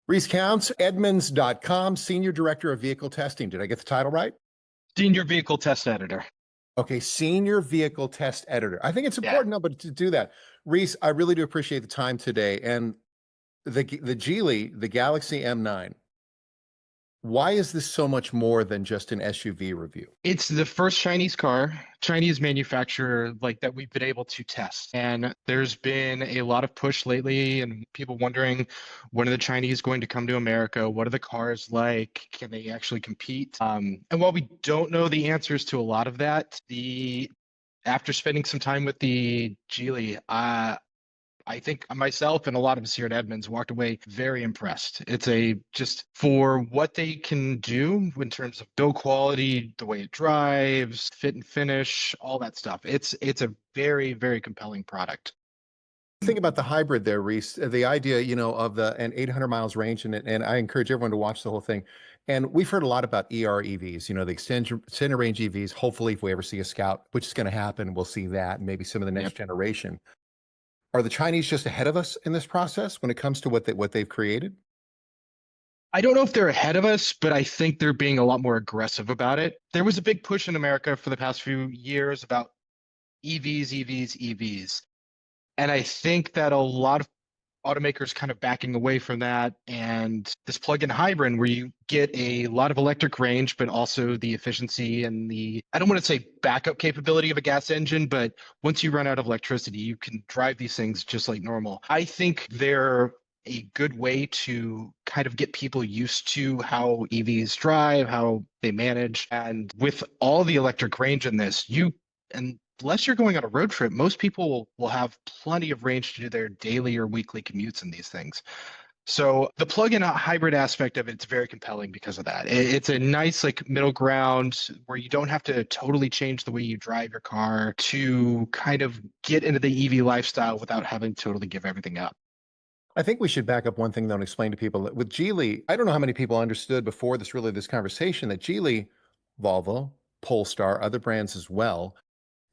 Reese Counts, Edmunds.com, Senior Director of Vehicle Testing. Did I get the title right? Senior Vehicle Test Editor. Okay, Senior Vehicle Test Editor. I think it's important to do that. Reese, I really do appreciate the time today. And the Geely, the Galaxy M9, why is this so much more than just an SUV review? It's the first Chinese manufacturer like that we've been able to test. And there's been a lot of push lately and people wondering, when are the Chinese going to come to America? What are the cars like? Can they actually compete? And while we don't know the answers to a lot of that, after spending some time with the Geely, I think myself and a lot of us here at Edmunds walked away very impressed. Just for what they can do in terms of build quality, the way it drives, fit and finish, all that stuff. It's a very, very compelling product. Think about the hybrid there, Reese. The idea, of an 800 miles range, and I encourage everyone to watch the whole thing. And we've heard a lot about EREVs, the extended range EVs. Hopefully, if we ever see a Scout, which is going to happen, we'll see that, and maybe some of the next generation. Are the Chinese just ahead of us in this process when it comes to what they've created? I don't know if they're ahead of us, but I think they're being a lot more aggressive about it. There was a big push in America for the past few years about EVs. And I think that a lot of automakers kind of backing away from that, and this plug-in hybrid where you get a lot of electric range, but also the efficiency and I don't want to say backup capability of a gas engine, but once you run out of electricity, you can drive these things just like normal. I think they're a good way to kind of get people used to how EVs drive, how they manage. And with all the electric range in this, unless you're going on a road trip, most people will have plenty of range to do their daily or weekly commutes in these things. So the plug-in hybrid aspect of it's very compelling because of that. It's a nice middle ground where you don't have to totally change the way you drive your car to kind of get into the EV lifestyle without having to totally give everything up. I think we should back up one thing though and explain to people that with Geely, I don't know how many people understood before this conversation that Geely, Volvo, Polestar, other brands as well,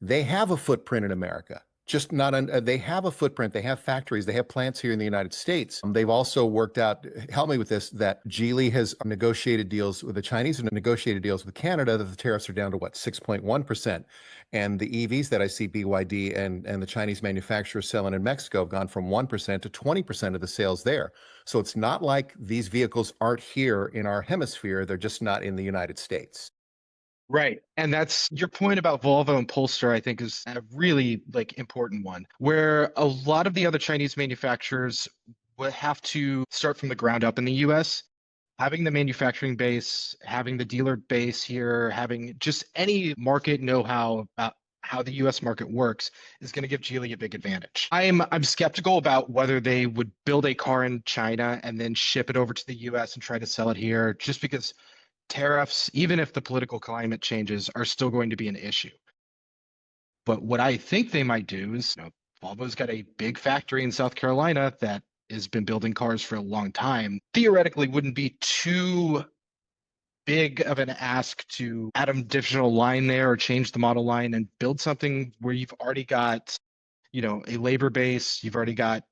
they have a footprint in America. Just not they have a footprint. They have factories. They have plants here in the United States. They've also worked out, help me with this, that Geely has negotiated deals with the Chinese and negotiated deals with Canada that the tariffs are down to 6.1%. And the EVs that I see BYD and the Chinese manufacturers selling in Mexico have gone from 1% to 20% of the sales there. So it's not like these vehicles aren't here in our hemisphere. They're just not in the United States. Right. And that's your point about Volvo and Polestar, I think, is a really important one, where a lot of the other Chinese manufacturers would have to start from the ground up in the US. Having the manufacturing base, having the dealer base here, having just any market know-how about how the US market works is going to give Geely a big advantage. I'm skeptical about whether they would build a car in China and then ship it over to the US and try to sell it here, just because tariffs, even if the political climate changes, are still going to be an issue. But what I think they might do is, Volvo's got a big factory in South Carolina that has been building cars for a long time. Theoretically, wouldn't be too big of an ask to add an additional line there or change the model line and build something where you've already got, a labor base, you've already got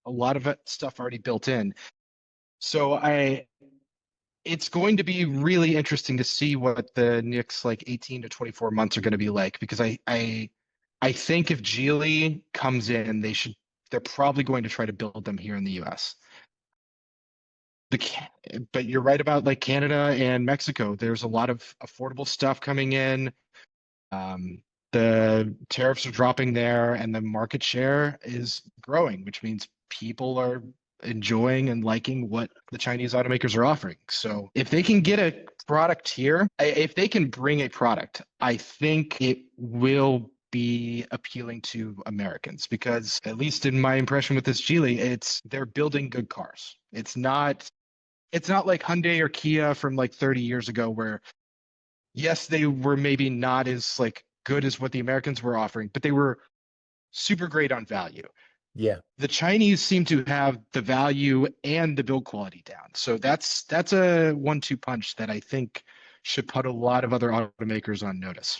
a lot of stuff already built in. So it's going to be really interesting to see what the next 18 to 24 months are going to be like, because I think if Geely comes in, they're probably going to try to build them here in the US. But you're right about Canada and Mexico. There's a lot of affordable stuff coming in. The tariffs are dropping there and the market share is growing, which means people are enjoying and liking what the Chinese automakers are offering. So if they can get a product here, if they can bring a product, I think it will be appealing to Americans, because at least in my impression with this Geely, they're building good cars. It's not like Hyundai or Kia from 30 years ago, where yes, they were maybe not as good as what the Americans were offering, but they were super great on value. Yeah. The Chinese seem to have the value and the build quality down. So that's a 1-2 punch that I think should put a lot of other automakers on notice.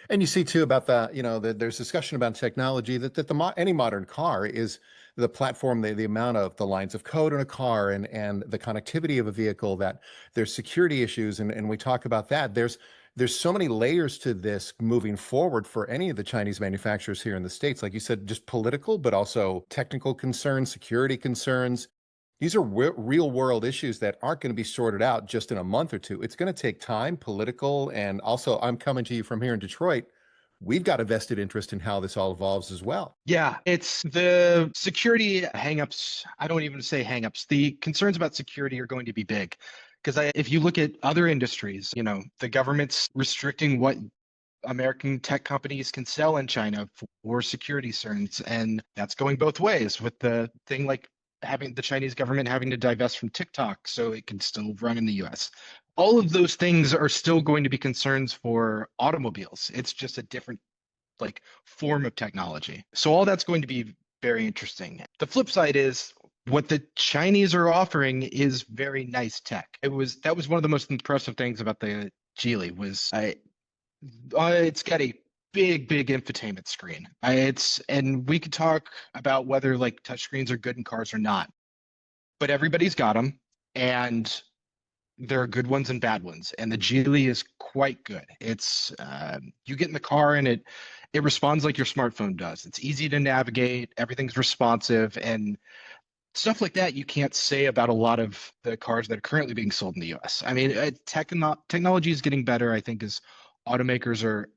And you see too about there's discussion about technology that any modern car is the platform, the amount of the lines of code in a car and the connectivity of a vehicle, that there's security issues. And we talk about that. There's so many layers to this moving forward for any of the Chinese manufacturers here in the States. Like you said, just political, but also technical concerns, security concerns. These are real world issues that aren't going to be sorted out just in a month or two. It's going to take time, political, and also I'm coming to you from here in Detroit. We've got a vested interest in how this all evolves as well. Yeah, it's the security hangups. I don't even say hangups. The concerns about security are going to be big. Because if you look at other industries, the government's restricting what American tech companies can sell in China for security concerns. And that's going both ways with the thing like having the Chinese government having to divest from TikTok so it can still run in the US. All of those things are still going to be concerns for automobiles. It's just a different like form of technology. So all that's going to be very interesting. The flip side is what the Chinese are offering is very nice tech. That was one of the most impressive things about the Geely was it's got a big infotainment screen. And we could talk about whether like touchscreens are good in cars or not, but everybody's got them, and there are good ones and bad ones. And the Geely is quite good. It's you get in the car and it responds like your smartphone does. It's easy to navigate. Everything's responsive and stuff like that you can't say about a lot of the cars that are currently being sold in the US. I mean, technology is getting better, I think, as automakers are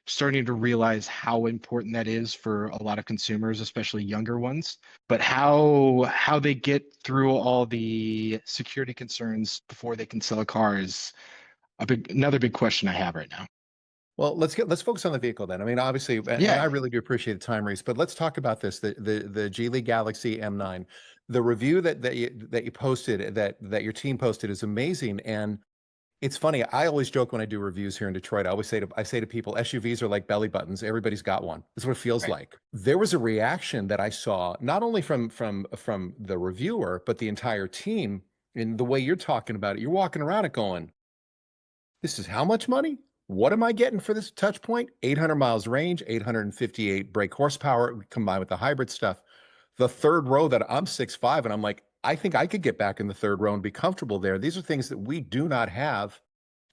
starting to realize how important that is for a lot of consumers, especially younger ones. But how they get through all the security concerns before they can sell a car is another big question I have right now. Well, let's focus on the vehicle then. I mean, obviously, and I Yeah. really do appreciate the time, Reese, but let's talk about this, the Geely Galaxy M9. The review that you posted, that your team posted, is amazing. And it's funny. I always joke when I do reviews here in Detroit. I say to people, SUVs are like belly buttons. Everybody's got one. That's what it feels Right. like. There was a reaction that I saw not only from the reviewer, but the entire team. In the way you're talking about it, you're walking around it going, "This is how much money? What am I getting for this touch point? 800 miles range, 858 brake horsepower combined with the hybrid stuff." The third row, that I'm 6'5", and I'm like, I think I could get back in the third row and be comfortable there. These are things that we do not have.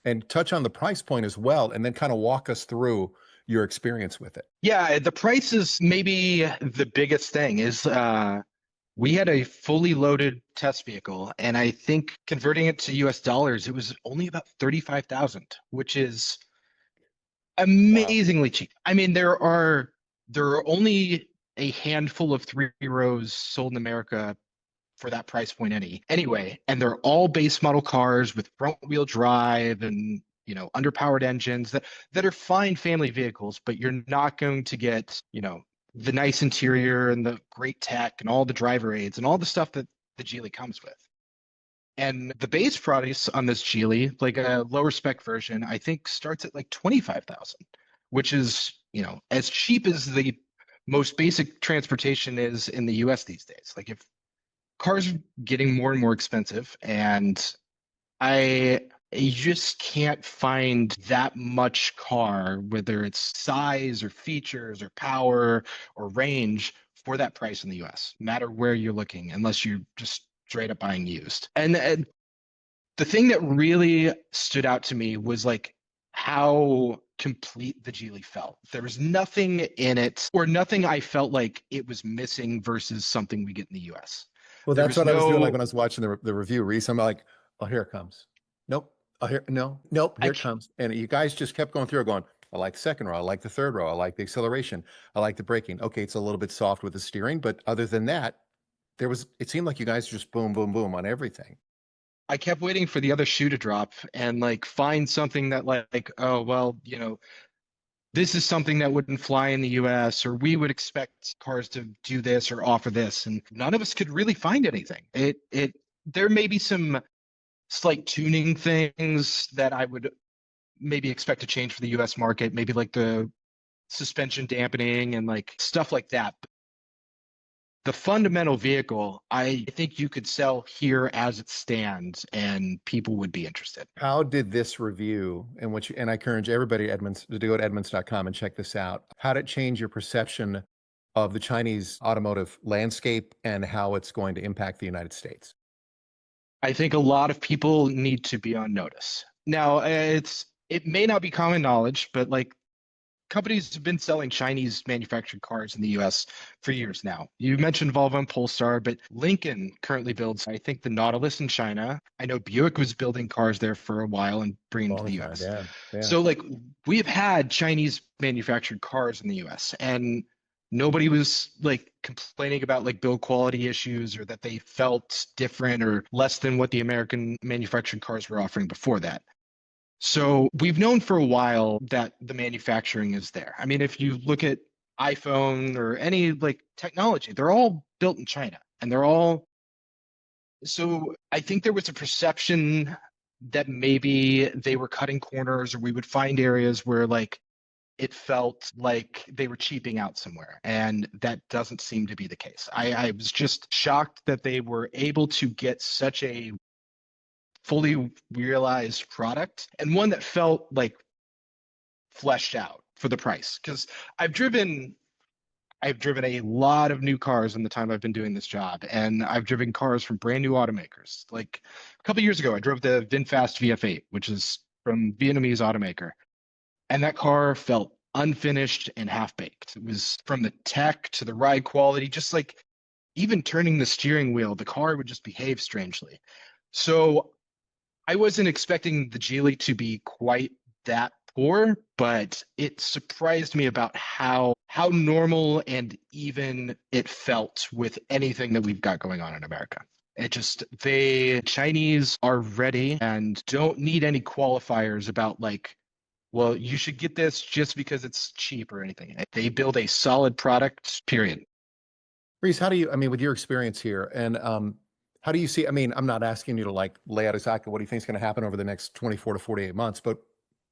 And touch on the price point as well, and then kind of walk us through your experience with it. Yeah, the price is maybe the biggest thing is we had a fully loaded test vehicle, and I think converting it to US dollars, it was only about 35,000, which is Wow. amazingly cheap. I mean, there are only a handful of three rows sold in America for that price point anyway, and they're all base model cars with front wheel drive and underpowered engines that are fine family vehicles, but you're not going to get the nice interior and the great tech and all the driver aids and all the stuff that the Geely comes with. And the base price on this Geely, like a lower spec version, I think starts at like 25,000, which is, as cheap as the most basic transportation is in the US these days. Like if cars are getting more and more expensive, and I just can't find that much car, whether it's size or features or power or range, for that price in the US, no matter where you're looking, unless you're just straight up buying used. And the thing that really stood out to me was like how complete the Geely felt. There was nothing in it, or nothing I felt like it was missing versus something we get in the US. Well, There that's was what I was doing. Like no, when I was watching the review, Reese, I'm like, "Oh, here it comes. Nope. Oh, here, no, nope. I Here it comes." And you guys just kept going through, going, "I like the second row. I like the third row. I like the acceleration. I like the braking. Okay, it's a little bit soft with the steering, but other than that, it seemed like you guys just boom, boom, boom on everything." I kept waiting for the other shoe to drop and like find something that oh well, this is something that wouldn't fly in the US, or we would expect cars to do this or offer this, and none of us could really find anything. It there may be some slight tuning things that I would maybe expect to change for the US market, maybe like the suspension dampening and like stuff like that. the fundamental vehicle, I think you could sell here as it stands and people would be interested. How did this review, and I encourage everybody Edmunds to go to edmunds.com and check this out. How did it change your perception of the Chinese automotive landscape and how it's going to impact the United States? I think a lot of people need to be on notice. Now, it may not be common knowledge, but like companies have been selling Chinese manufactured cars in the US for years now. You mentioned Volvo and Polestar, but Lincoln currently builds, I think, the Nautilus in China. I know Buick was building cars there for a while and bringing them to the US. Yeah, yeah. So, like, we've had Chinese manufactured cars in the US, and nobody was like complaining about like build quality issues or that they felt different or less than what the American manufactured cars were offering before that. So we've known for a while that the manufacturing is there. I mean, if you look at iPhone or any like technology, they're all built in China and they're all. So I think there was a perception that maybe they were cutting corners or we would find areas where like it felt like they were cheaping out somewhere. And that doesn't seem to be the case. I was just shocked that they were able to get such a fully realized product and one that felt like fleshed out for the price. Because I've driven a lot of new cars in the time I've been doing this job, and I've driven cars from brand new automakers. Like a couple of years ago, I drove the VinFast VF8, which is from Vietnamese automaker, and that car felt unfinished and half-baked. It was from the tech to the ride quality, just like even turning the steering wheel, the car would just behave strangely. So I wasn't expecting the Geely to be quite that poor, but it surprised me about how normal and even it felt with anything that we've got going on in America. The Chinese are ready and don't need any qualifiers about like, well, you should get this just because it's cheap or anything. They build a solid product, period. Reese, how do you, I mean, with your experience here, and how do you see, I mean, I'm not asking you to like lay out exactly what do you think is going to happen over the next 24 to 48 months, but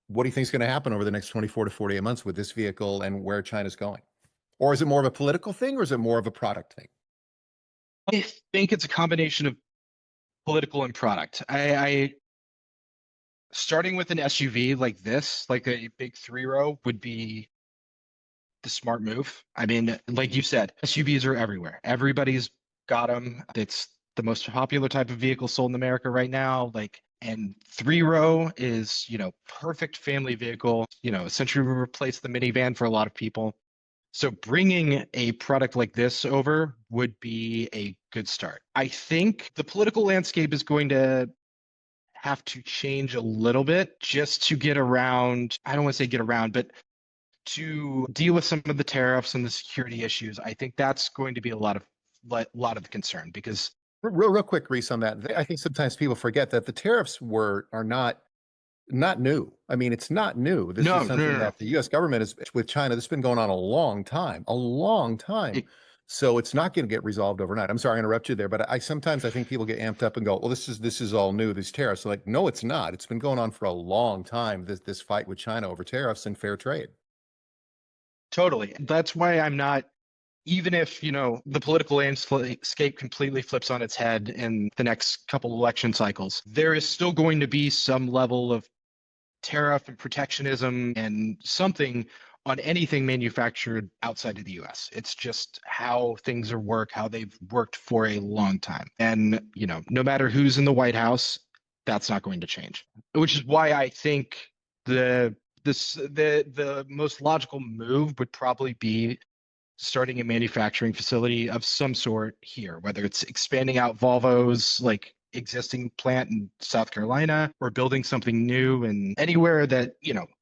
what do you think is going to happen over the next 24 to 48 months with this vehicle and where China's going? Or is it more of a political thing or is it more of a product thing? I think it's a combination of political and product. I starting with an SUV like this, like a big 3-row, would be the smart move. I mean, like you said, SUVs are everywhere. Everybody's got them. It's the most popular type of vehicle sold in America right now. Like, and 3-row is, perfect family vehicle, essentially replace the minivan for a lot of people. So bringing a product like this over would be a good start. I think the political landscape is going to have to change a little bit just to get around, I don't want to say get around, but to deal with some of the tariffs and the security issues. I think that's going to be a lot of the concern because Real quick, Reese, on that. I think sometimes people forget that the tariffs are not new. I mean, it's not new. This is something that the U.S. government is with China. This has been going on a long time, a long time. So it's not going to get resolved overnight. I'm sorry I interrupt you there, but I sometimes think people get amped up and go, well, this is all new, these tariffs. So like, no, it's not. It's been going on for a long time, this fight with China over tariffs and fair trade. Totally. That's why I'm not, even if, the political landscape completely flips on its head in the next couple election cycles, there is still going to be some level of tariff and protectionism and something on anything manufactured outside of the US. It's just how things how they've worked for a long time. And, no matter who's in the White House, that's not going to change. Which is why I think the most logical move would probably be starting a manufacturing facility of some sort here, whether it's expanding out Volvo's like existing plant in South Carolina or building something new and anywhere that,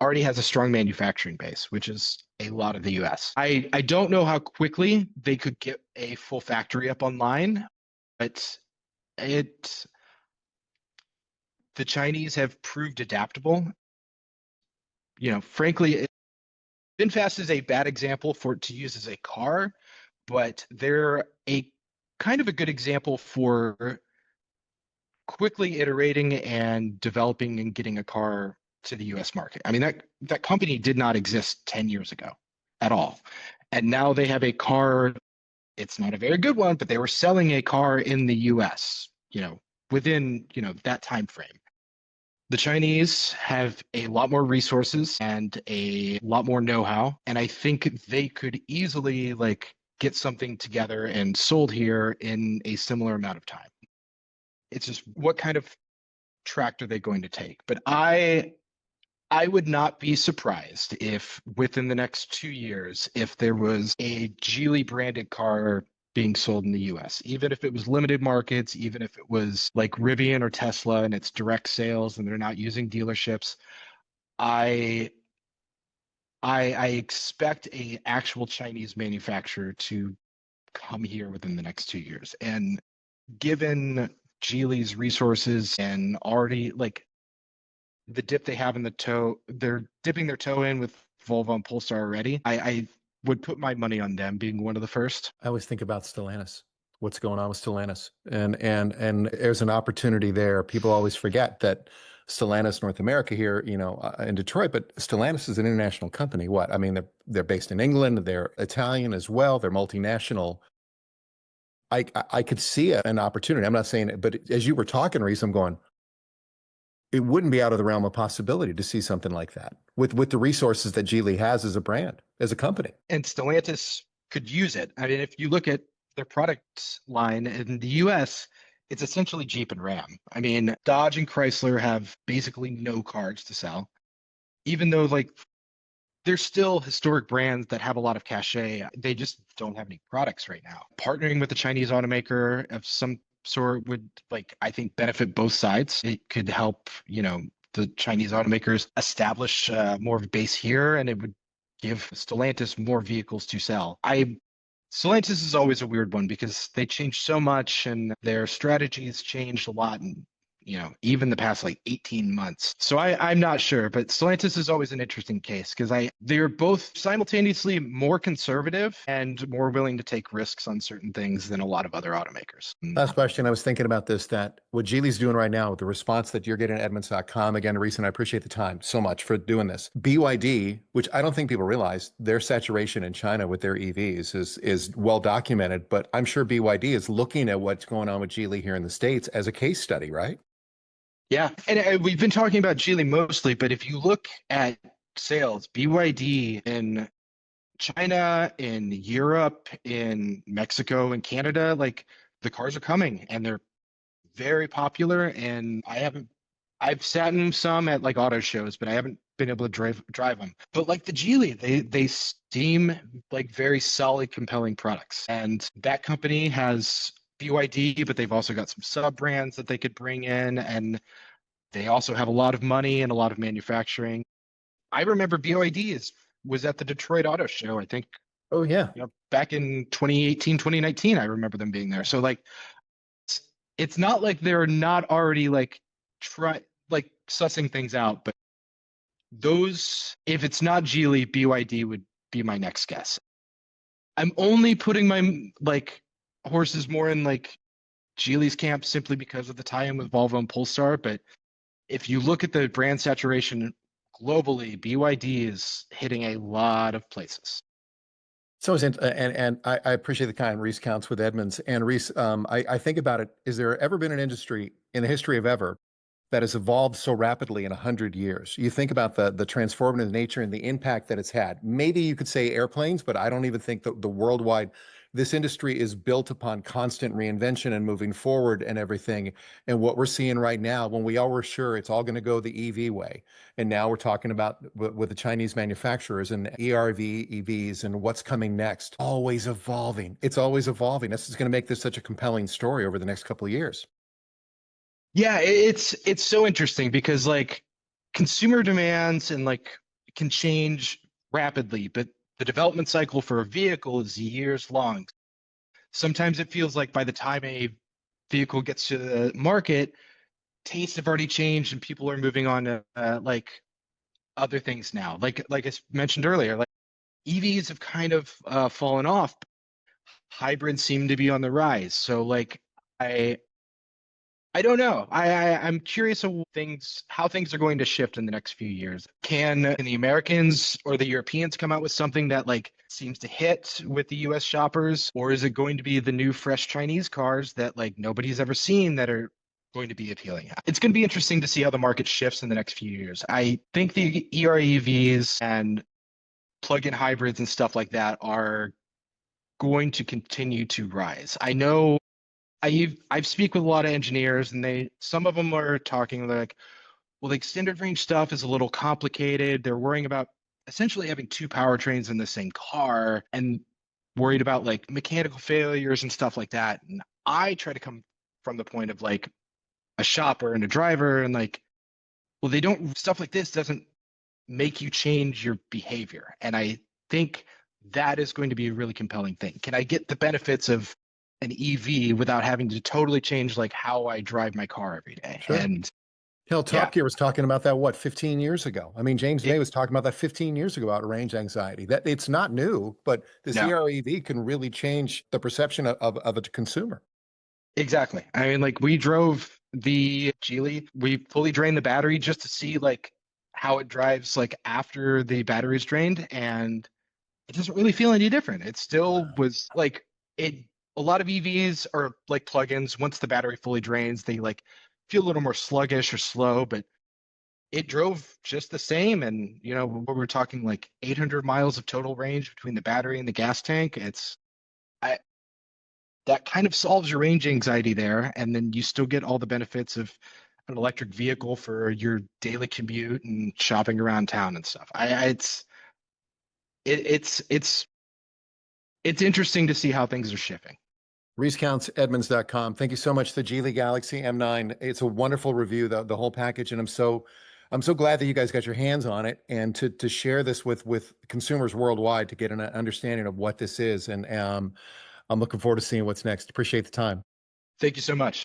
already has a strong manufacturing base, which is a lot of the US. I don't know how quickly they could get a full factory up online, but the Chinese have proved adaptable. Frankly, VinFast is a bad example to use as a car, but they're a kind of a good example for quickly iterating and developing and getting a car to the US market. I mean, that company did not exist 10 years ago at all. And now they have a car It's not a very good one, but they were selling a car in the US, within, that time frame. The Chinese have a lot more resources and a lot more know-how, and I think they could easily like get something together and sold here in a similar amount of time. It's just what kind of tract are they going to take? But I would not be surprised if within the next 2 years, if there was a Geely branded car being sold in the US, even if it was limited markets, even if it was like Rivian or Tesla and it's direct sales and they're not using dealerships. I I expect a actual Chinese manufacturer to come here within the next 2 years. And given Geely's resources and already like the dip they have in the toe, they're dipping their toe in with Volvo and Polestar already. I would put my money on them being one of the first. I always think about Stellantis. What's going on with Stellantis? And there's an opportunity there. People always forget that Stellantis North America here, in Detroit, but Stellantis is an international company. What? I mean, they're based in England, they're Italian as well, they're multinational. I could see an opportunity. I'm not saying it, but as you were talking, Reese, I'm going, it wouldn't be out of the realm of possibility to see something like that with the resources that Geely has as a brand, as a company. And Stellantis could use it. I mean, if you look at their product line in the US, it's essentially Jeep and Ram. I mean, Dodge and Chrysler have basically no cars to sell, even though like they're still historic brands that have a lot of cachet. They just don't have any products right now. Partnering with a Chinese automaker of some sort would, like, I think benefit both sides. It could help, the Chinese automakers establish more of a base here, and it would give Stellantis more vehicles to sell. Stellantis is always a weird one because they change so much and their strategy has changed a lot in, even the past like 18 months. So I'm not sure, but Stellantis is always an interesting case because they're both simultaneously more conservative and more willing to take risks on certain things than a lot of other automakers. Last question. I was thinking about this, that what Geely's doing right now, the response that you're getting at Edmunds.com, again, Reese, I appreciate the time so much for doing this. BYD, which I don't think people realize, their saturation in China with their EVs is well documented, but I'm sure BYD is looking at what's going on with Geely here in the States as a case study, right? Yeah, and we've been talking about Geely mostly, but if you look at sales, BYD in China, in Europe, in Mexico, and Canada, like the cars are coming and they're very popular. And I've sat in some at like auto shows, but I haven't been able to drive them. But like the Geely, they seem like very solid, compelling products. And that company has BYD, but they've also got some sub brands that they could bring in, and they also have a lot of money and a lot of manufacturing. I remember BYD was at the Detroit Auto Show, I think, Oh, yeah. back in 2018, 2019. I remember them being there. So like it's not like they're not already like sussing things out, but those, if it's not Geely, BYD would be my next guess. I'm only putting my like horses more in like Geely's camp simply because of the tie-in with Volvo and Polestar. But if you look at the brand saturation globally, BYD is hitting a lot of places. So, and I appreciate the kind Reese Counts with Edmunds. And Reese, I think about it, is there ever been an industry in the history of ever that has evolved so rapidly in 100 years? You think about the transformative nature and the impact that it's had. Maybe you could say airplanes, but I don't even think the worldwide, this industry is built upon constant reinvention and moving forward and everything. And what we're seeing right now, when we all were sure it's all going to go the EV way, and now we're talking about with the Chinese manufacturers and ERV EVs and what's coming next, always evolving. It's always evolving. This is going to make this such a compelling story over the next couple of years. Yeah, it's so interesting because like consumer demands and like can change rapidly, but the development cycle for a vehicle is years long. Sometimes it feels like by the time a vehicle gets to the market, tastes have already changed and people are moving on to like other things now. Like I mentioned earlier, like EVs have kind of fallen off. Hybrids seem to be on the rise. So like I I don't know. I'm curious of how things are going to shift in the next few years. Can the Americans or the Europeans come out with something that like seems to hit with the US shoppers, or is it going to be the new fresh Chinese cars that like nobody's ever seen that are going to be appealing? It's going to be interesting to see how the market shifts in the next few years. I think the EREVs and plug-in hybrids and stuff like that are going to continue to rise. I know I've speak with a lot of engineers, and some of them are talking like, well, the extended range stuff is a little complicated. They're worrying about essentially having two powertrains in the same car and worried about like mechanical failures and stuff like that. And I try to come from the point of like a shopper and a driver and like, well, they don't stuff like this doesn't make you change your behavior. And I think that is going to be a really compelling thing. Can I get the benefits of an EV without having to totally change like how I drive my car every day? Sure. And Hell, yeah, Top Gear was talking about that, what, 15 years ago? I mean, James it, May was talking about that 15 years ago about range anxiety. That it's not new, but this no, EREV can really change the perception of a consumer. exactly. I mean, like we drove the Geely, we fully drained the battery just to see like how it drives like after the battery is drained, and it doesn't really feel any different. It still was like it. A lot of EVs are like plugins. Once the battery fully drains, they like feel a little more sluggish or slow, but it drove just the same. And you know, when we're talking like 800 miles of total range between the battery and the gas tank, I that kind of solves your range anxiety there, and then you still get all the benefits of an electric vehicle for your daily commute and shopping around town and stuff. It's it's interesting to see how things are shifting. Reese Counts, Edmunds.com. Thank you so much. The Geely Galaxy M9. It's a wonderful review, the whole package, and I'm so glad that you guys got your hands on it and to share this with consumers worldwide to get an understanding of what this is. And I'm looking forward to seeing what's next. Appreciate the time. Thank you so much.